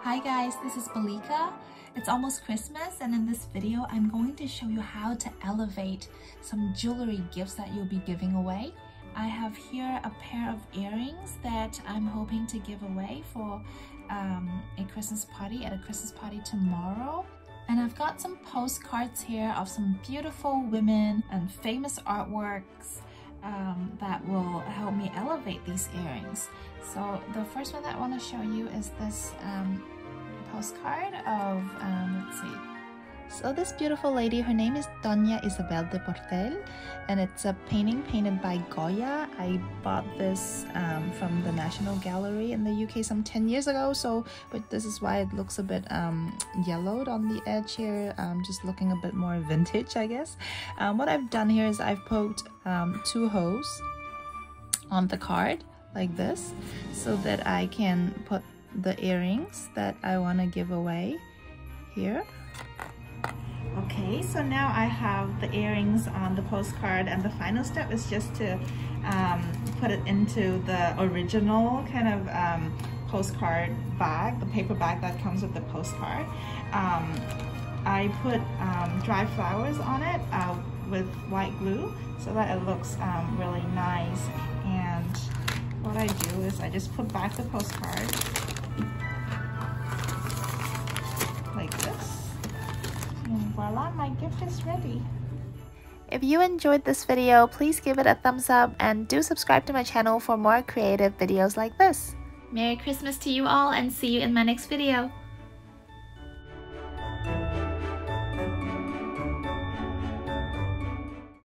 Hi guys, this is Balika. It's almost Christmas, and in this video I'm going to show you how to elevate some jewelry gifts that you'll be giving away. I have here a pair of earrings that I'm hoping to give away for a Christmas party at a Christmas party tomorrow. And I've got some postcards here of some beautiful women and famous artworks that will help me elevate these earrings. So the first one that I want to show you is this postcard of, let's see. So this beautiful lady, her name is Doña Isabel de Portel, and it's a painting painted by Goya. I bought this from the National Gallery in the UK some 10 years ago, but this is why it looks a bit yellowed on the edge here, just looking a bit more vintage, I guess. What I've done here is I've poked 2 holes on the card like this so that I can put the earrings that I want to give away here. Okay, so now I have the earrings on the postcard, and the final step is just to put it into the original kind of postcard bag, the paper bag that comes with the postcard. I put dry flowers on it with white glue so that it looks really nice. And what I do is I just put back the postcard like this. And voila, my gift is ready. If you enjoyed this video, please give it a thumbs up and do subscribe to my channel for more creative videos like this. Merry Christmas to you all, and see you in my next video.